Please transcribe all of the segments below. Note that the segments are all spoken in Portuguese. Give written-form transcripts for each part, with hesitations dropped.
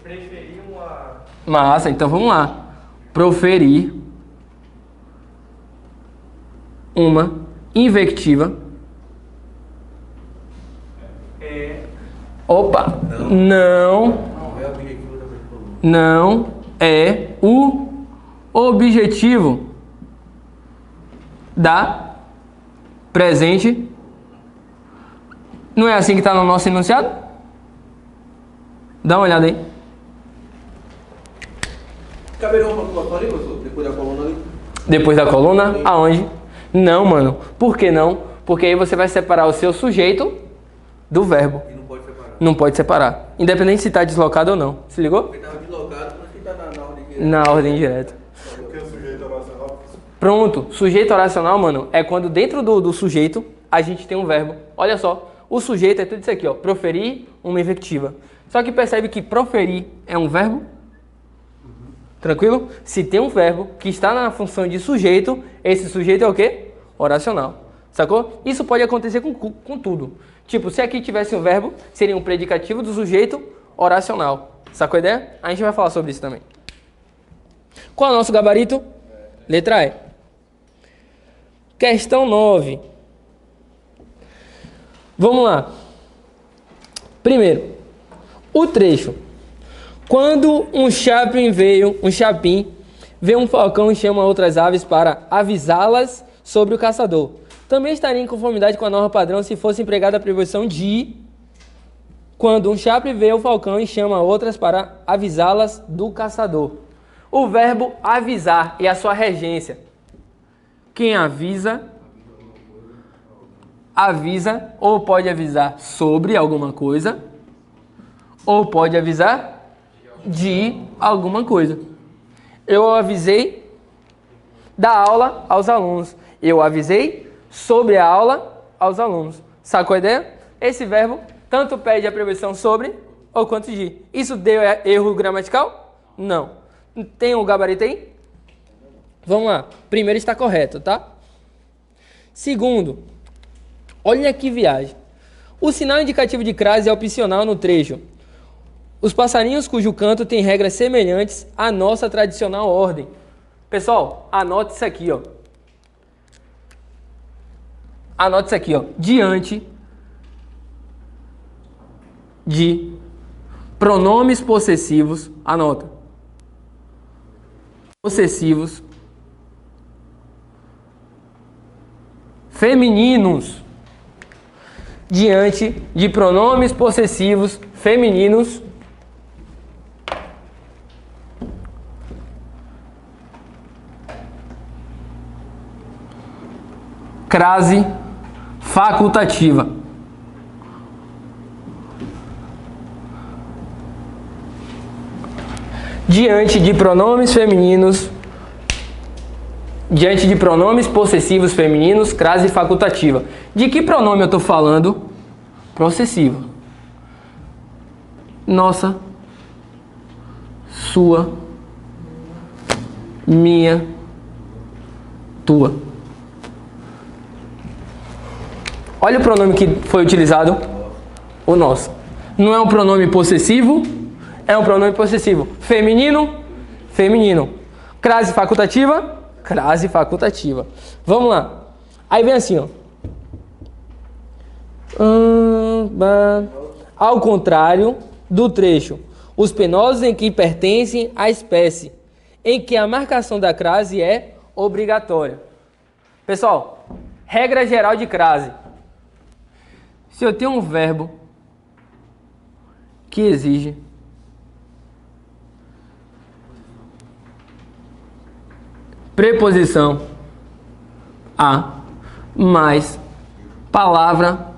Preferir uma... Massa, então vamos lá. Proferir uma invectiva. Opa! Não é o objetivo da presente. Não é assim que está no nosso enunciado? Dá uma olhada aí. Caberia uma calculação ali, professor? Depois da coluna ali? Depois da coluna? Aonde? Não, mano. Por que não? Porque aí você vai separar o seu sujeito do verbo. E não pode separar. Não pode separar. Independente se está deslocado ou não. Se ligou? Porque estava deslocado, mas que está na ordem direta. Na ordem direta. O que é o sujeito oracional? Pronto. Sujeito oracional, mano, é quando dentro do sujeito a gente tem um verbo. Olha só. O sujeito é tudo isso aqui, ó. Proferir uma invectiva. Só que percebe que proferir é um verbo? Tranquilo? Se tem um verbo que está na função de sujeito, esse sujeito é o quê? Oracional. Sacou? Isso pode acontecer com tudo. Tipo, se aqui tivesse um verbo, seria um predicativo do sujeito oracional. Sacou a ideia? A gente vai falar sobre isso também. Qual é o nosso gabarito? Letra E. Questão 9. Vamos lá. Primeiro, o trecho. Quando um chapim vê um falcão e chama outras aves para avisá-las sobre o caçador. Também estaria em conformidade com a norma padrão se fosse empregada a preposição de quando um chapim vê o falcão e chama outras para avisá-las do caçador. O verbo avisar e a sua regência. Quem avisa, avisa ou pode avisar sobre alguma coisa ou pode avisar de alguma coisa. Eu avisei da aula aos alunos. Eu avisei sobre a aula aos alunos. Sacou a ideia? Esse verbo tanto pede a preposição sobre ou quanto de. Isso deu erro gramatical? Não. Tem o gabarito aí? Vamos lá. Primeiro está correto, tá? Segundo, olha que viagem. O sinal indicativo de crase é opcional no trecho. Os passarinhos cujo canto tem regras semelhantes à nossa tradicional ordem. Pessoal, anote isso aqui, ó. Anote isso aqui, ó. Diante de pronomes possessivos, anota. Possessivos femininos. Diante de pronomes possessivos femininos, crase facultativa. Diante de pronomes femininos, diante de pronomes possessivos femininos, crase facultativa. De que pronome eu estou falando? Possessivo. Nossa, sua, minha, tua. Olha o pronome que foi utilizado, o nosso. Não é um pronome possessivo, é um pronome possessivo. Feminino, feminino. Crase facultativa, crase facultativa. Vamos lá. Aí vem assim, ó. Ao contrário do trecho, os penosos em que pertencem à espécie, em que a marcação da crase é obrigatória. Pessoal, regra geral de crase. Se eu tenho um verbo que exige preposição a mais palavra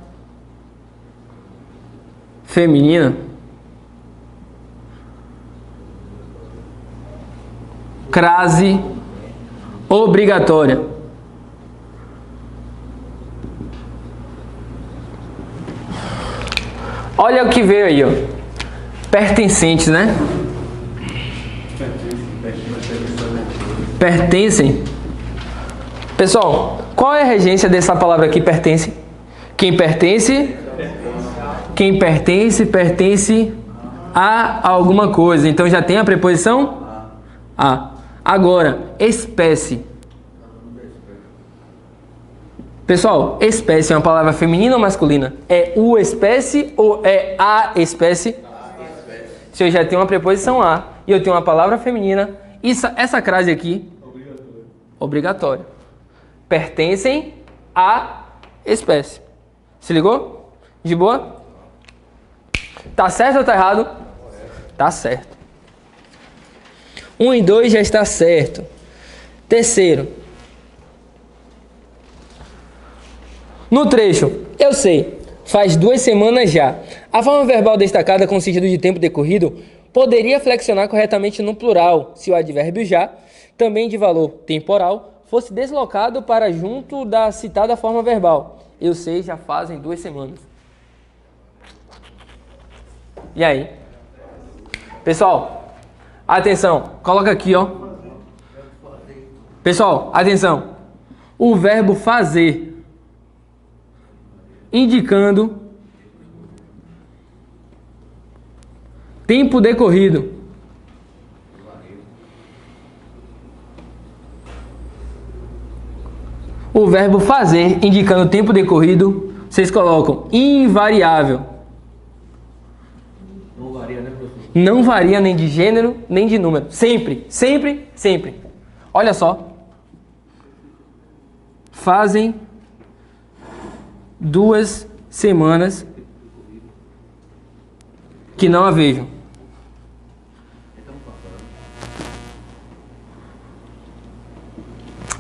feminina, crase obrigatória. Olha o que veio aí, ó. Pertencentes, né? Pertencem. Pessoal, qual é a regência dessa palavra aqui, pertence? Quem pertence? Quem pertence, pertence a alguma coisa. Então já tem a preposição a. Agora, espécie. Pessoal, espécie é uma palavra feminina ou masculina? É o espécie ou é a espécie? Se eu já tenho uma preposição a e eu tenho uma palavra feminina, essa crase aqui, obrigatória, pertencem à espécie. Se ligou? De boa? Tá certo ou tá errado? Tá certo. 1 e 2 já está certo. Terceiro. No trecho, eu sei, faz 2 semanas já. A forma verbal destacada com sentido de tempo decorrido poderia flexionar corretamente no plural, se o advérbio já, também de valor temporal, fosse deslocado para junto da citada forma verbal. Eu sei, já fazem 2 semanas. E aí? Pessoal, atenção, coloca aqui, ó. Pessoal, atenção. O verbo fazer, indicando tempo decorrido. O verbo fazer, indicando tempo decorrido, vocês colocam invariável. Não varia, né, professor? Não varia nem de gênero, nem de número. Sempre, sempre, sempre. Olha só. Fazem 2 semanas que não a vejo.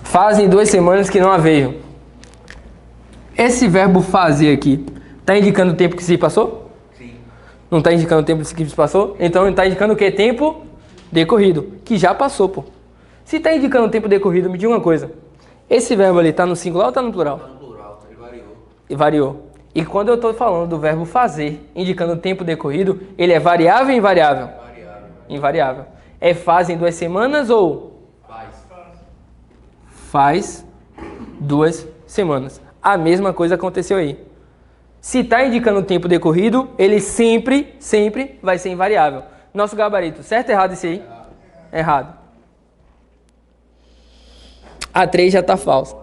Fazem 2 semanas que não a vejo. Esse verbo fazer aqui, está indicando o tempo que se passou? Sim. Não está indicando o tempo que se passou? Então está indicando o que? Tempo decorrido, que já passou, pô. Se está indicando o tempo decorrido, me diga uma coisa. Esse verbo ali está no singular ou está no plural? Tá no plural, ele variou. E variou. E quando eu estou falando do verbo fazer, indicando o tempo decorrido, ele é variável ou invariável? Variável. Invariável. É fazem 2 semanas ou? Faz 2 semanas. A mesma coisa aconteceu aí. Se está indicando o tempo decorrido, ele sempre, sempre vai ser invariável. Nosso gabarito, certo ou errado esse aí? Errado. A 3 já está falso.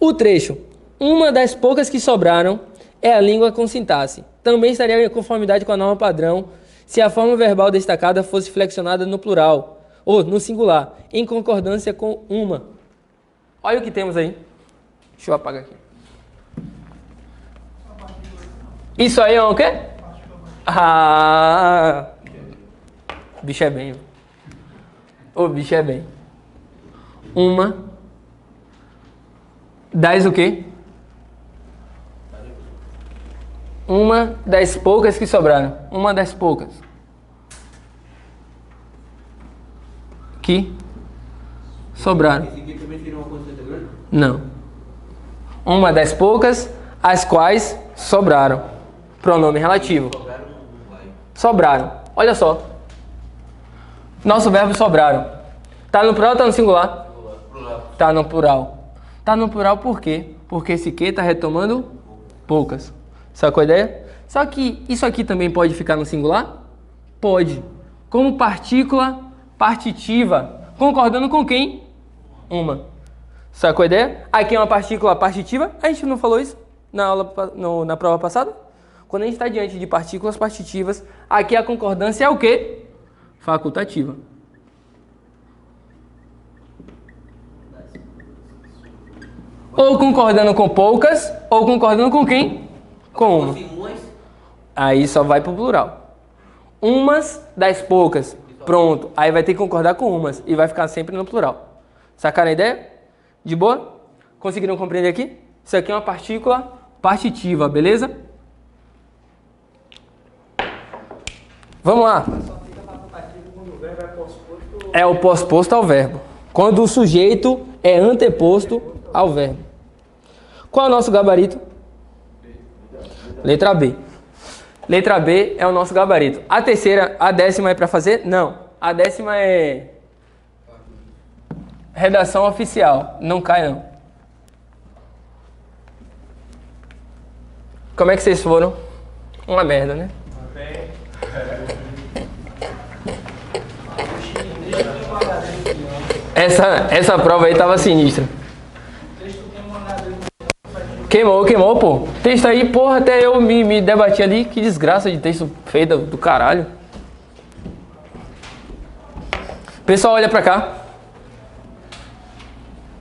O trecho, uma das poucas que sobraram, é a língua com sintaxe. Também estaria em conformidade com a norma padrão se a forma verbal destacada fosse flexionada no plural ou no singular, em concordância com uma. Olha o que temos aí. Deixa eu apagar aqui. Isso aí é o quê? Ah! O bicho é bem. O bicho é bem. Uma das o quê? Uma das poucas que sobraram. Uma das poucas. Que sobraram. Esse aqui também seria uma constante grande? Não. Uma das poucas, as quais sobraram. Pronome relativo. Sobraram, não vai. Sobraram. Olha só. Nosso verbo sobraram. Tá no plural ou tá no singular? Plural. Tá no plural. Tá no plural por quê? Porque esse que tá retomando poucas. Sacou a ideia? Só que isso aqui também pode ficar no singular? Pode. Como partícula partitiva. Concordando com quem? Uma. Sacou a ideia? Aqui é uma partícula partitiva. A gente não falou isso na aula, na prova passada? Quando a gente está diante de partículas partitivas, aqui a concordância é o quê? Facultativa. Ou concordando com poucas, ou concordando com quem? Com uma. Aí só vai pro plural. Umas das poucas. Pronto. Aí vai ter que concordar com umas. E vai ficar sempre no plural. Sacaram a ideia? De boa? Conseguiram compreender aqui? Isso aqui é uma partícula partitiva, beleza? Vamos lá. É o pós-posto ao verbo. Quando o sujeito é anteposto ao verbo. Qual é o nosso gabarito? Letra B. Letra B é o nosso gabarito. A terceira, a 10ª é para fazer? Não. A 10ª é redação oficial. Não cai, não. Como é que vocês foram? Uma merda, né? Essa prova aí tava sinistra. Queimou, pô. O texto aí, porra, até eu me debati ali. Que desgraça de texto feio do caralho. Pessoal, olha pra cá.